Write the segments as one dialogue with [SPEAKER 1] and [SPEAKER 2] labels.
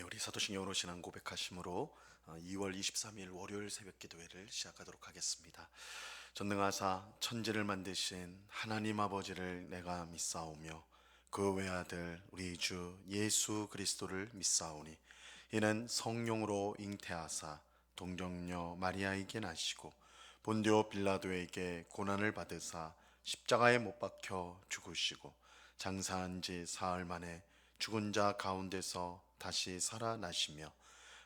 [SPEAKER 1] 우리 사도신경으로 신앙 고백하심으로 2월 23일 월요일 새벽 기도회를 시작하도록 하겠습니다. 전능하사 천지를 만드신 하나님 아버지를 내가 믿사오며 그 외아들 우리 주 예수 그리스도를 믿사오니 이는 성령으로 잉태하사 동정녀 마리아에게 나시고 본디오 빌라도에게 고난을 받으사 십자가에 못 박혀 죽으시고 장사한 지 사흘 만에 죽은 자 가운데서 다시 살아나시며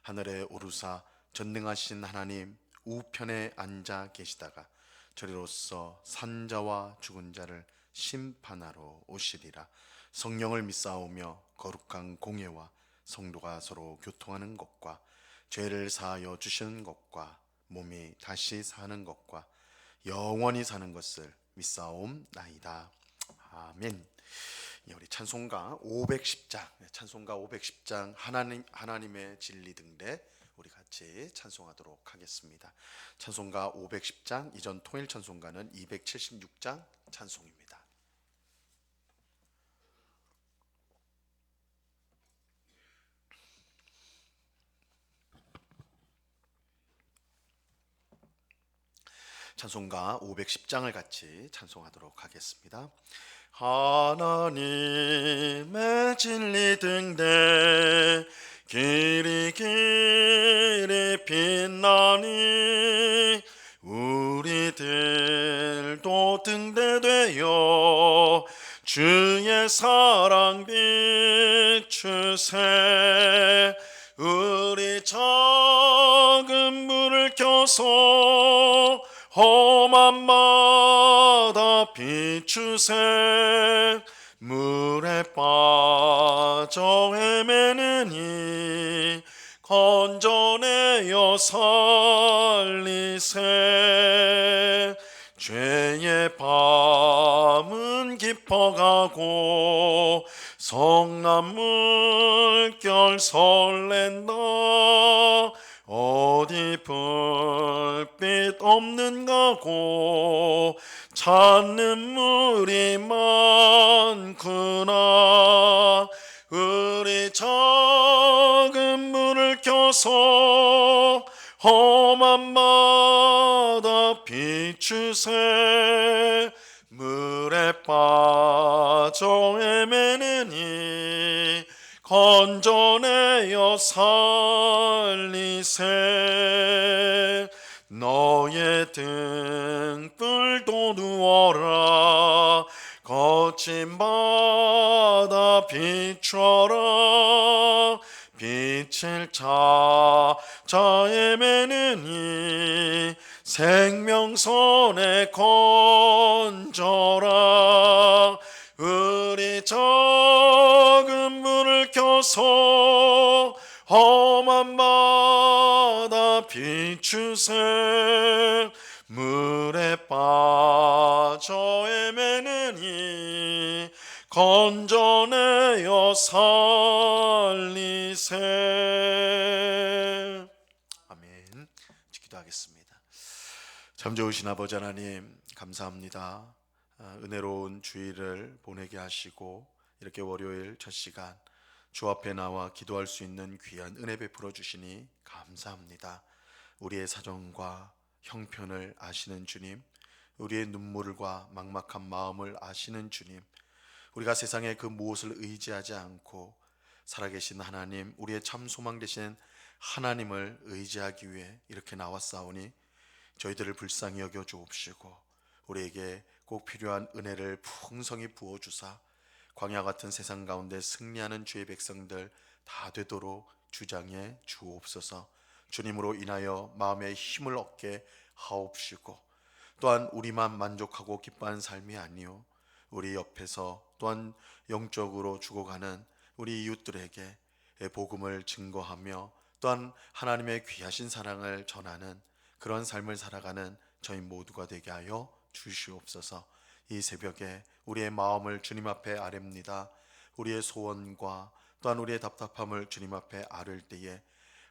[SPEAKER 1] 하늘에 오르사 전능하신 하나님 우편에 앉아 계시다가 저리로서 산자와 죽은 자를 심판하러 오시리라. 성령을 믿사오며 거룩한 공예와 성도가 서로 교통하는 것과 죄를 사하여 주시는 것과 몸이 다시 사는 것과 영원히 사는 것을 믿사옵나이다. 아멘. 우리 찬송가 510장, 찬송가 510장 하나님의 진리 등대 우리 같이 찬송하도록 하겠습니다. 찬송가 510장, 이전 통일 찬송가는 276장 찬송입니다. 찬송가 510장을 같이 찬송하도록 하겠습니다. 하나님의 진리 등대 길이 길이 빛나니 우리들도 등대되어 주의 사랑 비추세. 우리 작은 물을 켜서 험한 바다 비추세. 물에 빠져 헤매느니 건져내어 살리세. 죄의 밤은 깊어가고 성난 물결 설렌다. 어디 불빛 없는가고 찾는 물이 많구나. 우리 작은 물을 켜서 험한 바다 비추세. 물에 빠져 헤매느니 건져내어 살리세. 너의 등불도 누워라. 거친 바다 비춰라. 빛을 찾아 헤매느니 생명선에 건져라. 우리 작은 물을 켜서 험한 바다 비추세. 물에 빠져 헤매느니 건져내어 살리세. 아멘. 기도하겠습니다. 참 좋으신 아버지 하나님 감사합니다. 은혜로운 주일을 보내게 하시고 이렇게 월요일 첫 시간 주 앞에 나와 기도할 수 있는 귀한 은혜 베풀어 주시니 감사합니다. 우리의 사정과 형편을 아시는 주님, 우리의 눈물과 막막한 마음을 아시는 주님, 우리가 세상의 그 무엇을 의지하지 않고 살아계신 하나님, 우리의 참 소망 되신 하나님을 의지하기 위해 이렇게 나왔사오니 저희들을 불쌍히 여겨 주옵시고 우리에게 꼭 필요한 은혜를 풍성히 부어주사 광야 같은 세상 가운데 승리하는 주의 백성들 다 되도록 주장해 주옵소서. 주님으로 인하여 마음의 힘을 얻게 하옵시고 또한 우리만 만족하고 기뻐하는 삶이 아니요 우리 옆에서 또한 영적으로 죽어가는 우리 이웃들에게 복음을 증거하며 또한 하나님의 귀하신 사랑을 전하는 그런 삶을 살아가는 저희 모두가 되게 하여 주시옵소서. 이 새벽에 우리의 마음을 주님 앞에 아렵니다. 우리의 소원과 또한 우리의 답답함을 주님 앞에 아를 때에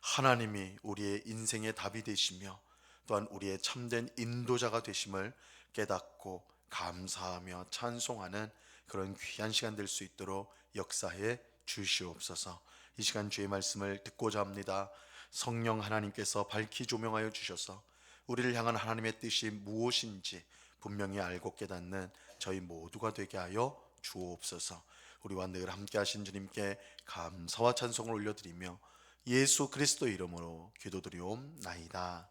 [SPEAKER 1] 하나님이 우리의 인생의 답이 되시며 또한 우리의 참된 인도자가 되심을 깨닫고 감사하며 찬송하는 그런 귀한 시간 될 수 있도록 역사해 주시옵소서. 이 시간 주의 말씀을 듣고자 합니다. 성령 하나님께서 밝히 조명하여 주셔서 우리를 향한 하나님의 뜻이 무엇인지 분명히 알고 깨닫는 저희 모두가 되게 하여 주옵소서. 우리와 늘 함께 하신 주님께 감사와 찬송을 올려드리며 예수 그리스도 이름으로 기도드리옵나이다.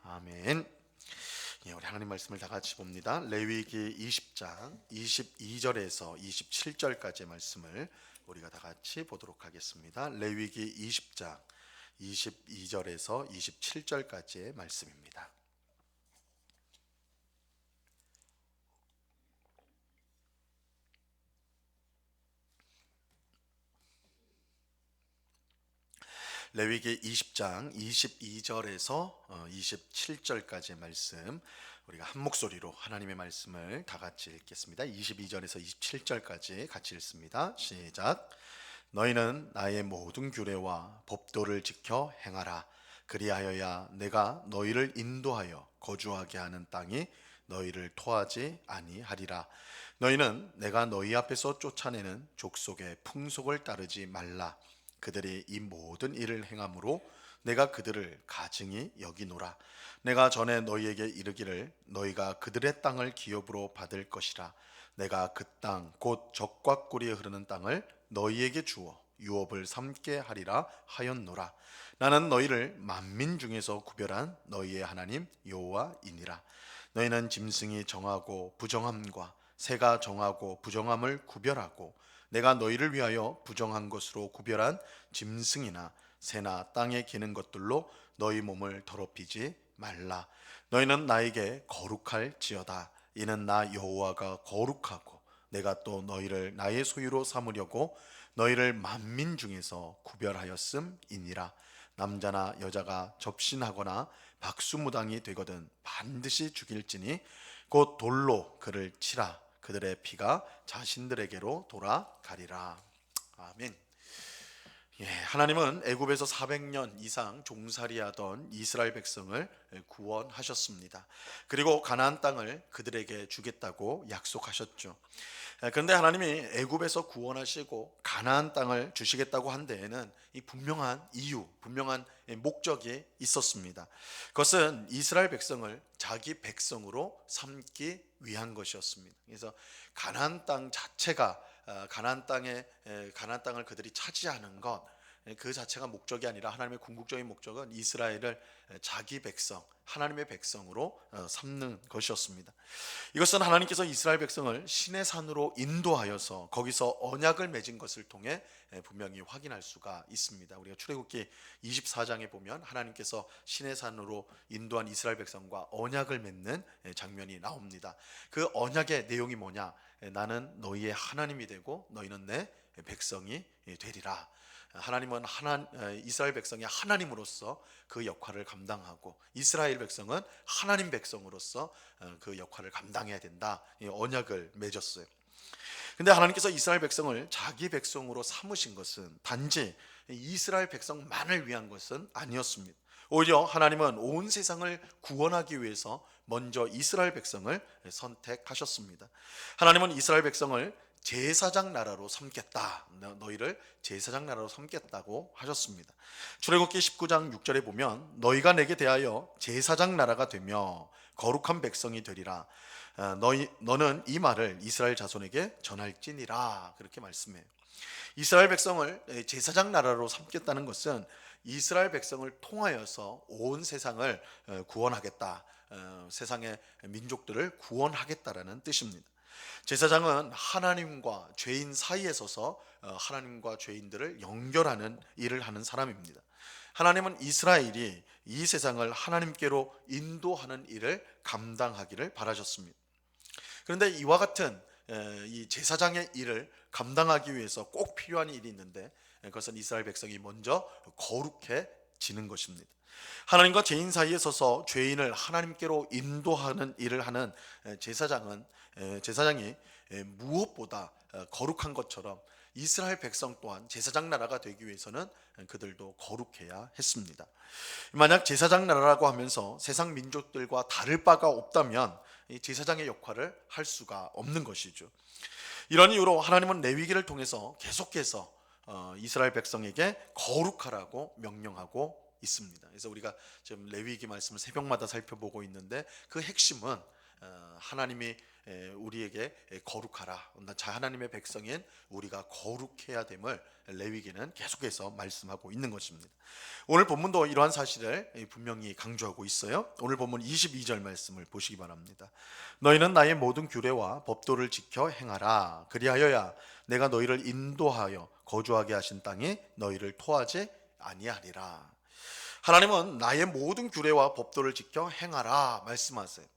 [SPEAKER 1] 아멘. 우리 하나님 말씀을 다 같이 봅니다. 레위기 20장 22절에서 27절까지의 말씀을 우리가 다 같이 보도록 하겠습니다. 레위기 20장 22절에서 27절까지의 말씀입니다. 레위기 20장 22절에서 27절까지의 말씀, 우리가 한 목소리로 하나님의 말씀을 다 같이 읽겠습니다. 22절에서 27절까지 같이 읽습니다. 시작. 너희는 나의 모든 규례와 법도를 지켜 행하라. 그리하여야 내가 너희를 인도하여 거주하게 하는 땅이 너희를 토하지 아니하리라. 너희는 내가 너희 앞에서 쫓아내는 족속의 풍속을 따르지 말라. 그들이 이 모든 일을 행함으로 내가 그들을 가증히 여기노라. 내가 전에 너희에게 이르기를 너희가 그들의 땅을 기업으로 받을 것이라. 내가 그 땅 곧 젖과 꿀이 흐르는 땅을 너희에게 주어 유업을 삼게 하리라 하였노라. 나는 너희를 만민 중에서 구별한 너희의 하나님 여호와이니라. 너희는 짐승이 정하고 부정함과 새가 정하고 부정함을 구별하고 내가 너희를 위하여 부정한 것으로 구별한 짐승이나 새나 땅에 기는 것들로 너희 몸을 더럽히지 말라. 너희는 나에게 거룩할지어다. 이는 나 여호와가 거룩하고 내가 또 너희를 나의 소유로 삼으려고 너희를 만민 중에서 구별하였음이니라. 남자나 여자가 접신하거나 박수무당이 되거든 반드시 죽일지니 곧 돌로 그를 치라. 그들의 피가 자신들에게로 돌아가리라. 아멘. 하나님은 애굽에서 400년 이상 종살이하던 이스라엘 백성을 구원하셨습니다. 그리고 가나안 땅을 그들에게 주겠다고 약속하셨죠. 그런데 하나님이 애굽에서 구원하시고 가나안 땅을 주시겠다고 한 데에는 이 분명한 이유, 분명한 목적이 있었습니다. 그것은 이스라엘 백성을 자기 백성으로 삼기 위한 것이었습니다. 그래서 가나안 땅 자체가 가나안 땅을 그들이 차지하는 것, 그 자체가 목적이 아니라 하나님의 궁극적인 목적은 이스라엘을 자기 백성, 하나님의 백성으로 삼는 것이었습니다. 이것은 하나님께서 이스라엘 백성을 시내 산으로 인도하여서 거기서 언약을 맺은 것을 통해 분명히 확인할 수가 있습니다. 우리가 출애굽기 24장에 보면 하나님께서 시내 산으로 인도한 이스라엘 백성과 언약을 맺는 장면이 나옵니다. 그 언약의 내용이 뭐냐? 나는 너희의 하나님이 되고 너희는 내 백성이 되리라. 하나님은 이스라엘 백성의 하나님으로서 그 역할을 감당하고 이스라엘 백성은 하나님 백성으로서 그 역할을 감당해야 된다. 언약을 맺었어요. 근데 하나님께서 이스라엘 백성을 자기 백성으로 삼으신 것은 단지 이스라엘 백성만을 위한 것은 아니었습니다. 오히려 하나님은 온 세상을 구원하기 위해서 먼저 이스라엘 백성을 선택하셨습니다. 하나님은 이스라엘 백성을 제사장 나라로 삼겠다. 너희를 제사장 나라로 삼겠다고 하셨습니다. 출애굽기 19장 6절에 보면 너희가 내게 대하여 제사장 나라가 되며 거룩한 백성이 되리라. 너는 이 말을 이스라엘 자손에게 전할지니라. 그렇게 말씀해요. 이스라엘 백성을 제사장 나라로 삼겠다는 것은 이스라엘 백성을 통하여서 온 세상을 구원하겠다. 세상의 민족들을 구원하겠다라는 뜻입니다. 제사장은 하나님과 죄인 사이에 서서 하나님과 죄인들을 연결하는 일을 하는 사람입니다. 하나님은 이스라엘이 이 세상을 하나님께로 인도하는 일을 감당하기를 바라셨습니다. 그런데 이와 같은 이 제사장의 일을 감당하기 위해서 꼭 필요한 일이 있는데 그것은 이스라엘 백성이 먼저 거룩해지는 것입니다. 하나님과 죄인 사이에 서서 죄인을 하나님께로 인도하는 일을 하는 제사장이 무엇보다 거룩한 것처럼 이스라엘 백성 또한 제사장 나라가 되기 위해서는 그들도 거룩해야 했습니다. 만약 제사장 나라라고 하면서 세상 민족들과 다를 바가 없다면 이 제사장의 역할을 할 수가 없는 것이죠. 이런 이유로 하나님은 레위기를 통해서 계속해서 이스라엘 백성에게 거룩하라고 명령하고 있습니다. 그래서 우리가 지금 레위기 말씀을 새벽마다 살펴보고 있는데 그 핵심은 하나님이 우리에게 거룩하라, 하나님의 백성인 우리가 거룩해야 됨을 레위기는 계속해서 말씀하고 있는 것입니다. 오늘 본문도 이러한 사실을 분명히 강조하고 있어요. 오늘 본문 22절 말씀을 보시기 바랍니다. 너희는 나의 모든 규례와 법도를 지켜 행하라. 그리하여야 내가 너희를 인도하여 거주하게 하신 땅이 너희를 토하지 아니하리라. 하나님은 나의 모든 규례와 법도를 지켜 행하라 말씀하세요.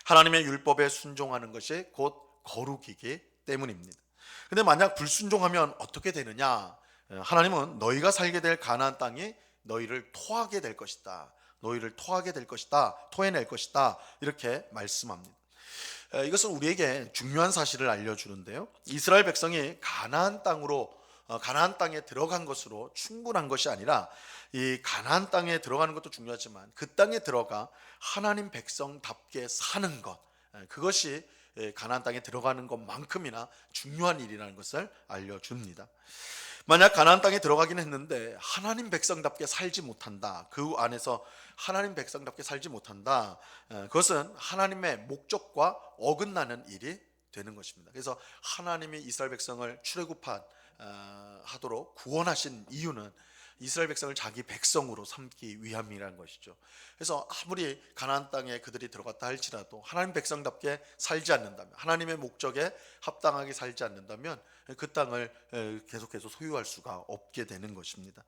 [SPEAKER 1] 하나님의 율법에 순종하는 것이 곧 거룩이기 때문입니다. 근데 만약 불순종하면 어떻게 되느냐? 하나님은 너희가 살게 될 가나안 땅이 너희를 토하게 될 것이다. 너희를 토하게 될 것이다. 토해낼 것이다. 이렇게 말씀합니다. 이것은 우리에게 중요한 사실을 알려주는데요. 이스라엘 백성이 가나안 땅에 들어간 것으로 충분한 것이 아니라 이 가나안 땅에 들어가는 것도 중요하지만 그 땅에 들어가 하나님 백성답게 사는 것, 그것이 가나안 땅에 들어가는 것만큼이나 중요한 일이라는 것을 알려줍니다. 만약 가나안 땅에 들어가긴 했는데 하나님 백성답게 살지 못한다, 그 안에서 하나님 백성답게 살지 못한다, 그것은 하나님의 목적과 어긋나는 일이 되는 것입니다. 그래서 하나님이 이스라엘 백성을 출애굽하도록 구원하신 이유는 이스라엘 백성을 자기 백성으로 삼기 위함이라는 것이죠. 그래서 아무리 가나안 땅에 그들이 들어갔다 할지라도 하나님 백성답게 살지 않는다면, 하나님의 목적에 합당하게 살지 않는다면 그 땅을 계속해서 소유할 수가 없게 되는 것입니다.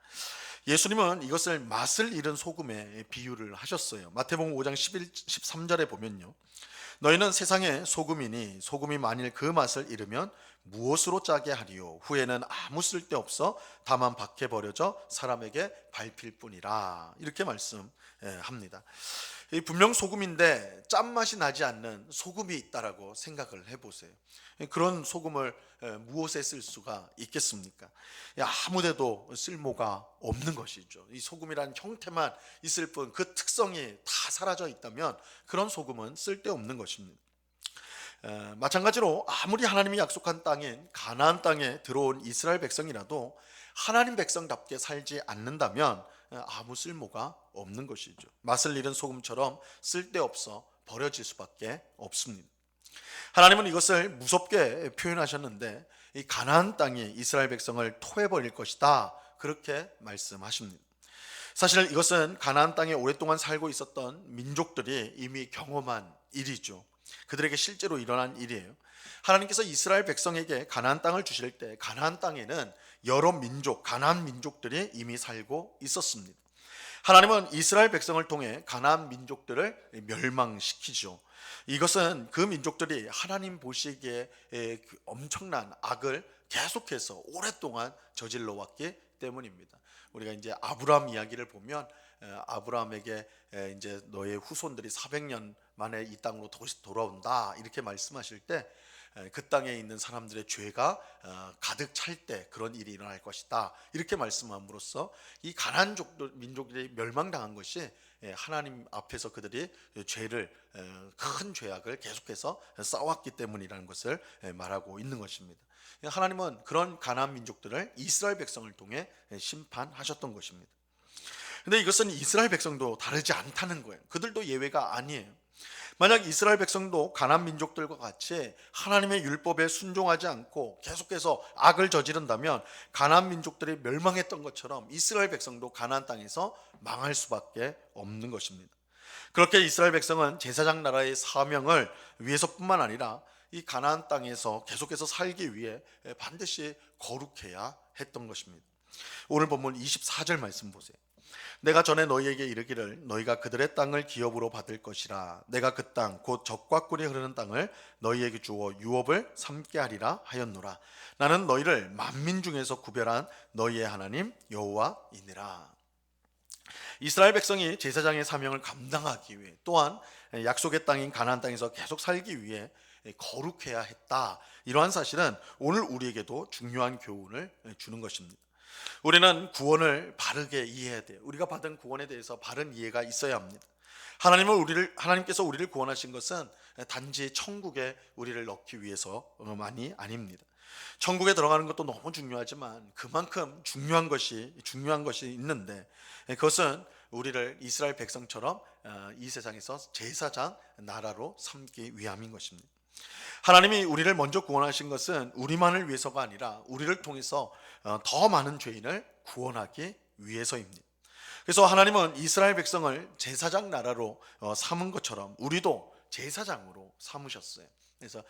[SPEAKER 1] 예수님은 이것을 맛을 잃은 소금에 비유를 하셨어요. 마태복음 5장 13절에 보면요, 너희는 세상의 소금이니 소금이 만일 그 맛을 잃으면 무엇으로 짜게 하리요? 후에는 아무 쓸데없어 다만 밖에 버려져 사람에게 밟힐 뿐이라. 이렇게 말씀합니다. 분명 소금인데 짠맛이 나지 않는 소금이 있다라고 생각을 해보세요. 그런 소금을 무엇에 쓸 수가 있겠습니까? 아무데도 쓸모가 없는 것이죠. 이 소금이라는 형태만 있을 뿐 그 특성이 다 사라져 있다면 그런 소금은 쓸데없는 것입니다. 마찬가지로 아무리 하나님이 약속한 땅인 가나안 땅에 들어온 이스라엘 백성이라도 하나님 백성답게 살지 않는다면 아무 쓸모가 없는 것이죠. 맛을 잃은 소금처럼 쓸데없어 버려질 수밖에 없습니다. 하나님은 이것을 무섭게 표현하셨는데 이 가나안 땅이 이스라엘 백성을 토해버릴 것이다, 그렇게 말씀하십니다. 사실 이것은 가나안 땅에 오랫동안 살고 있었던 민족들이 이미 경험한 일이죠. 그들에게 실제로 일어난 일이에요. 하나님께서 이스라엘 백성에게 가나안 땅을 주실 때 가나안 땅에는 여러 민족, 가나안 민족들이 이미 살고 있었습니다. 하나님은 이스라엘 백성을 통해 가나안 민족들을 멸망시키죠. 이것은 그 민족들이 하나님 보시기에 엄청난 악을 계속해서 오랫동안 저질러 왔기 때문입니다. 우리가 이제 아브라함 이야기를 보면 아브라함에게 이제 너의 후손들이 400년 만에 이 땅으로 돌아온다 이렇게 말씀하실 때 그 땅에 있는 사람들의 죄가 가득 찰 때 그런 일이 일어날 것이다 이렇게 말씀함으로써 이 가나안 민족들이 멸망당한 것이 하나님 앞에서 그들이 죄를 큰 죄악을 계속해서 쌓았기 때문이라는 것을 말하고 있는 것입니다. 하나님은 그런 가나안 민족들을 이스라엘 백성을 통해 심판하셨던 것입니다. 근데 이것은 이스라엘 백성도 다르지 않다는 거예요. 그들도 예외가 아니에요. 만약 이스라엘 백성도 가나안 민족들과 같이 하나님의 율법에 순종하지 않고 계속해서 악을 저지른다면 가나안 민족들이 멸망했던 것처럼 이스라엘 백성도 가나안 땅에서 망할 수밖에 없는 것입니다. 그렇게 이스라엘 백성은 제사장 나라의 사명을 위해서뿐만 아니라 이 가나안 땅에서 계속해서 살기 위해 반드시 거룩해야 했던 것입니다. 오늘 본문 24절 말씀 보세요. 내가 전에 너희에게 이르기를 너희가 그들의 땅을 기업으로 받을 것이라. 내가 그 땅 곧 젖과 꿀이 흐르는 땅을 너희에게 주어 유업을 삼게 하리라 하였노라. 나는 너희를 만민 중에서 구별한 너희의 하나님 여호와이니라. 이스라엘 백성이 제사장의 사명을 감당하기 위해 또한 약속의 땅인 가나안 땅에서 계속 살기 위해 거룩해야 했다. 이러한 사실은 오늘 우리에게도 중요한 교훈을 주는 것입니다. 우리는 구원을 바르게 이해해야 돼요. 우리가 받은 구원에 대해서 바른 이해가 있어야 합니다. 하나님께서 우리를 구원하신 것은 단지 천국에 우리를 넣기 위해서만이 아닙니다. 천국에 들어가는 것도 너무 중요하지만 그만큼 중요한 것이 있는데, 그것은 우리를 이스라엘 백성처럼 이 세상에서 제사장 나라로 삼기 위함인 것입니다. 하나님이 우리를 먼저 구원하신 것은 우리만을 위해서가 아니라 우리를 통해서 더 많은 죄인을 구원하기 위해서입니다. 그래서 하나님은 이스라엘 백성을 제사장 나라로 삼은 것처럼 우리도 제사장으로 삼으셨어요. 그래서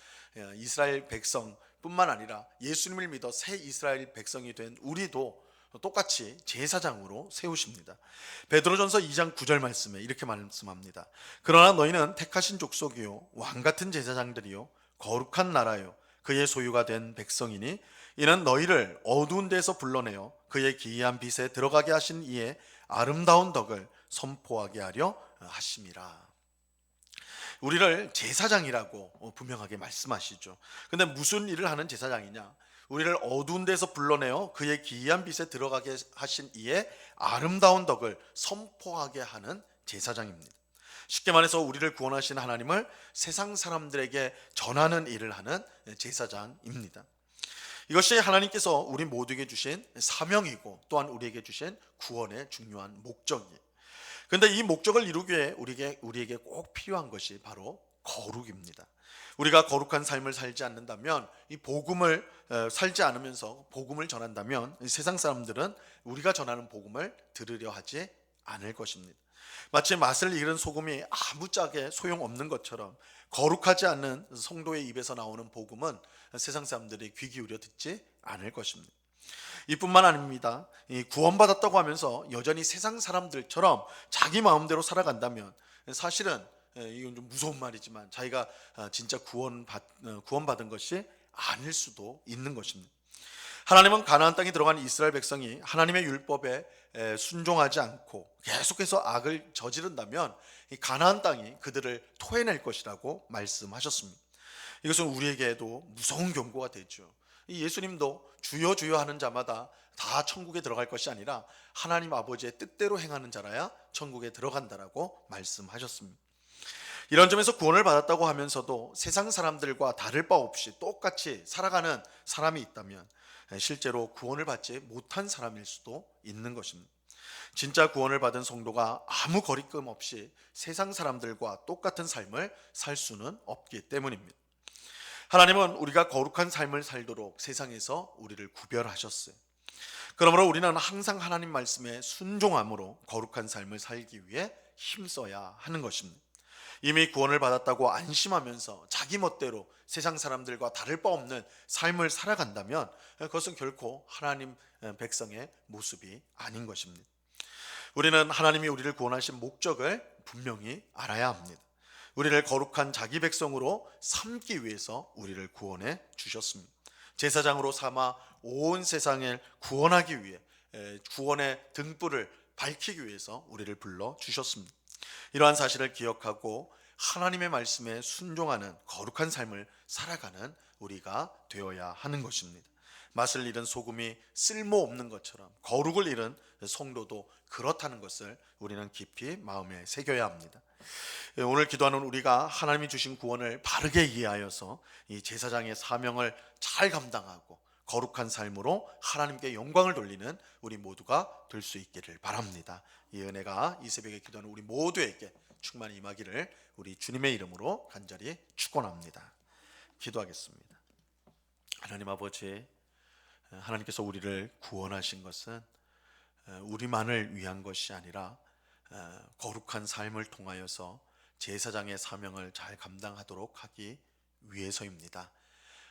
[SPEAKER 1] 이스라엘 백성뿐만 아니라 예수님을 믿어 새 이스라엘 백성이 된 우리도 똑같이 제사장으로 세우십니다. 베드로전서 2장 9절 말씀에 이렇게 말씀합니다. 그러나 너희는 택하신 족속이요 왕 같은 제사장들이요 거룩한 나라요 그의 소유가 된 백성이니 이는 너희를 어두운 데서 불러내어 그의 기이한 빛에 들어가게 하신 이의 아름다운 덕을 선포하게 하려 하심이라. 우리를 제사장이라고 분명하게 말씀하시죠. 근데 무슨 일을 하는 제사장이냐? 우리를 어두운 데서 불러내어 그의 기이한 빛에 들어가게 하신 이의 아름다운 덕을 선포하게 하는 제사장입니다. 쉽게 말해서 우리를 구원하신 하나님을 세상 사람들에게 전하는 일을 하는 제사장입니다. 이것이 하나님께서 우리 모두에게 주신 사명이고 또한 우리에게 주신 구원의 중요한 목적이에요. 그런데 이 목적을 이루기 위해 우리에게 꼭 필요한 것이 바로 거룩입니다. 우리가 거룩한 삶을 살지 않는다면, 이 복음을 살지 않으면서 복음을 전한다면 세상 사람들은 우리가 전하는 복음을 들으려 하지 않을 것입니다. 마치 맛을 잃은 소금이 아무짝에 소용없는 것처럼 거룩하지 않는 성도의 입에서 나오는 복음은 세상 사람들이 귀 기울여 듣지 않을 것입니다. 이뿐만 아닙니다. 구원받았다고 하면서 여전히 세상 사람들처럼 자기 마음대로 살아간다면 사실은 이건 좀 무서운 말이지만 자기가 진짜 구원받은 것이 아닐 수도 있는 것입니다. 하나님은 가나안 땅에 들어간 이스라엘 백성이 하나님의 율법에 순종하지 않고 계속해서 악을 저지른다면 이 가나안 땅이 그들을 토해낼 것이라고 말씀하셨습니다. 이것은 우리에게도 무서운 경고가 되죠. 예수님도 주여 주여 하는 자마다 다 천국에 들어갈 것이 아니라 하나님 아버지의 뜻대로 행하는 자라야 천국에 들어간다라고 말씀하셨습니다. 이런 점에서 구원을 받았다고 하면서도 세상 사람들과 다를 바 없이 똑같이 살아가는 사람이 있다면 실제로 구원을 받지 못한 사람일 수도 있는 것입니다. 진짜 구원을 받은 성도가 아무 거리낌 없이 세상 사람들과 똑같은 삶을 살 수는 없기 때문입니다. 하나님은 우리가 거룩한 삶을 살도록 세상에서 우리를 구별하셨어요. 그러므로 우리는 항상 하나님 말씀에 순종함으로 거룩한 삶을 살기 위해 힘써야 하는 것입니다. 이미 구원을 받았다고 안심하면서 자기 멋대로 세상 사람들과 다를 바 없는 삶을 살아간다면 그것은 결코 하나님 백성의 모습이 아닌 것입니다. 우리는 하나님이 우리를 구원하신 목적을 분명히 알아야 합니다. 우리를 거룩한 자기 백성으로 삼기 위해서 우리를 구원해 주셨습니다. 제사장으로 삼아 온 세상을 구원하기 위해 구원의 등불을 밝히기 위해서 우리를 불러 주셨습니다. 이러한 사실을 기억하고 하나님의 말씀에 순종하는 거룩한 삶을 살아가는 우리가 되어야 하는 것입니다. 맛을 잃은 소금이 쓸모없는 것처럼 거룩을 잃은 성도도 그렇다는 것을 우리는 깊이 마음에 새겨야 합니다. 오늘 기도하는 우리가 하나님이 주신 구원을 바르게 이해하여서 이 제사장의 사명을 잘 감당하고 거룩한 삶으로 하나님께 영광을 돌리는 우리 모두가 될 수 있기를 바랍니다. 이 은혜가 이 새벽에 기도하는 우리 모두에게 충만히 임하기를 우리 주님의 이름으로 간절히 축원합니다. 기도하겠습니다. 하나님 아버지, 하나님께서 우리를 구원하신 것은 우리만을 위한 것이 아니라 거룩한 삶을 통하여서 제사장의 사명을 잘 감당하도록 하기 위해서입니다.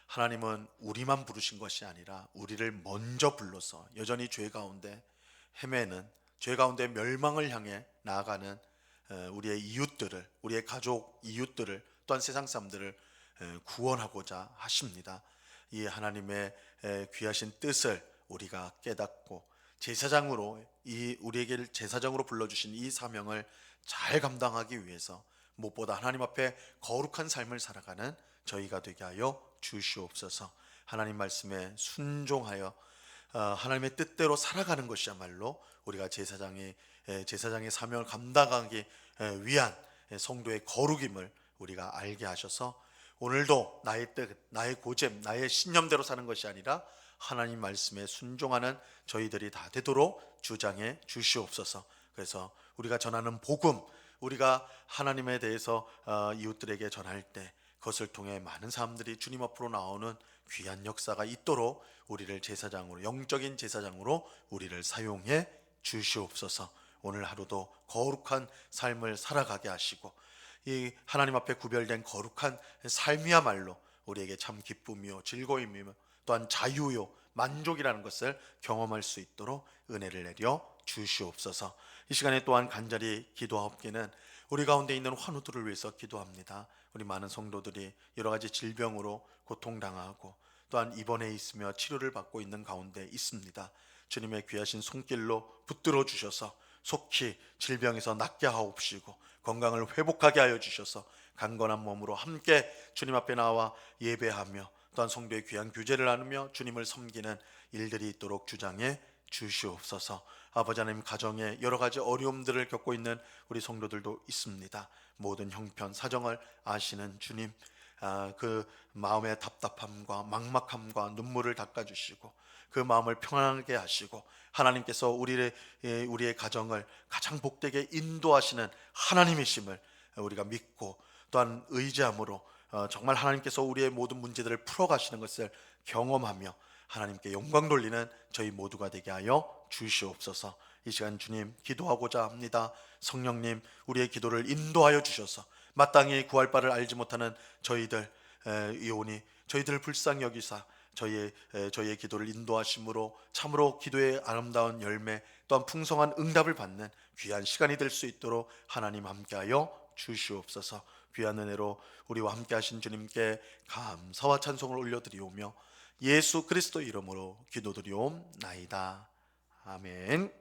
[SPEAKER 1] 하나님은 우리만 부르신 것이 아니라 우리를 먼저 불러서 여전히 죄 가운데 헤매는, 죄 가운데 멸망을 향해 나아가는 우리의 이웃들을, 우리의 가족 이웃들을, 또한 세상 사람들을 구원하고자 하십니다. 이 하나님의 귀하신 뜻을 우리가 깨닫고 제사장으로, 우리에게 제사장으로 불러주신 이 사명을 잘 감당하기 위해서 무엇보다 하나님 앞에 거룩한 삶을 살아가는 저희가 되게 하여 주시옵소서. 하나님 말씀에 순종하여 하나님의 뜻대로 살아가는 것이야말로 우리가 제사장의 사명을 감당하기 위한 성도의 거룩임을 우리가 알게 하셔서 오늘도 나의 뜻, 나의 고집, 나의 신념대로 사는 것이 아니라 하나님 말씀에 순종하는 저희들이 다 되도록 주장해 주시옵소서. 그래서 우리가 전하는 복음, 우리가 하나님에 대해서 이웃들에게 전할 때 그것을 통해 많은 사람들이 주님 앞으로 나오는 귀한 역사가 있도록 우리를 제사장으로, 영적인 제사장으로 우리를 사용해 주시옵소서. 오늘 하루도 거룩한 삶을 살아가게 하시고 이 하나님 앞에 구별된 거룩한 삶이야말로 우리에게 참 기쁨이요 즐거움이며 또한 자유요 만족이라는 것을 경험할 수 있도록 은혜를 내려 주시옵소서. 이 시간에 또한 간절히 기도하옵기는 우리 가운데 있는 환우들을 위해서 기도합니다. 우리 많은 성도들이 여러 가지 질병으로 고통당하고 또한 입원해 있으며 치료를 받고 있는 가운데 있습니다. 주님의 귀하신 손길로 붙들어 주셔서 속히 질병에서 낫게 하옵시고 건강을 회복하게 하여 주셔서 강건한 몸으로 함께 주님 앞에 나와 예배하며 또한 성도의 귀한 교제를 나누며 주님을 섬기는 일들이 있도록 주장해 주시옵소서. 아버지 하나님, 가정에 여러 가지 어려움들을 겪고 있는 우리 성도들도 있습니다. 모든 형편 사정을 아시는 주님, 그 마음의 답답함과 막막함과 눈물을 닦아주시고 그 마음을 평안하게 하시고 하나님께서 우리의 가정을 가장 복되게 인도하시는 하나님이심을 우리가 믿고 또한 의지함으로 정말 하나님께서 우리의 모든 문제들을 풀어가시는 것을 경험하며 하나님께 영광 돌리는 저희 모두가 되게 하여 주시옵소서. 이 시간 주님 기도하고자 합니다. 성령님, 우리의 기도를 인도하여 주셔서 마땅히 구할 바를 알지 못하는 저희들 이오니 저희들을 불쌍히 여기사 저희의 기도를 인도하심으로 참으로 기도의 아름다운 열매 또한 풍성한 응답을 받는 귀한 시간이 될 수 있도록 하나님 함께하여 주시옵소서. 귀한 은혜로 우리와 함께하신 주님께 감사와 찬송을 올려드리오며 예수 그리스도 이름으로 기도드리옵나이다. 아멘.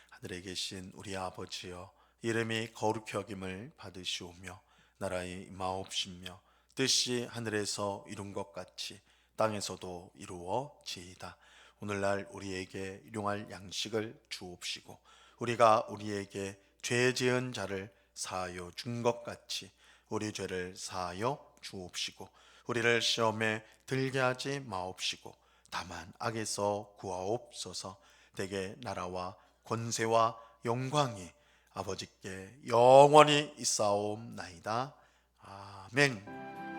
[SPEAKER 1] 하늘에 계신 우리 아버지여, 이름이 거룩히 여김을 받으시오며 나라의 임하옵시며 뜻이 하늘에서 이룬 것 같이 땅에서도 이루어지이다. 오늘날 우리에게 일용할 양식을 주옵시고 우리가 우리에게 죄 지은 자를 사하여 준 것 같이 우리 죄를 사하여 주옵시고 우리를 시험에 들게 하지 마옵시고 다만 악에서 구하옵소서. 대개 나라와 권세와 영광이 아버지께 영원히 있사옵나이다. 아멘.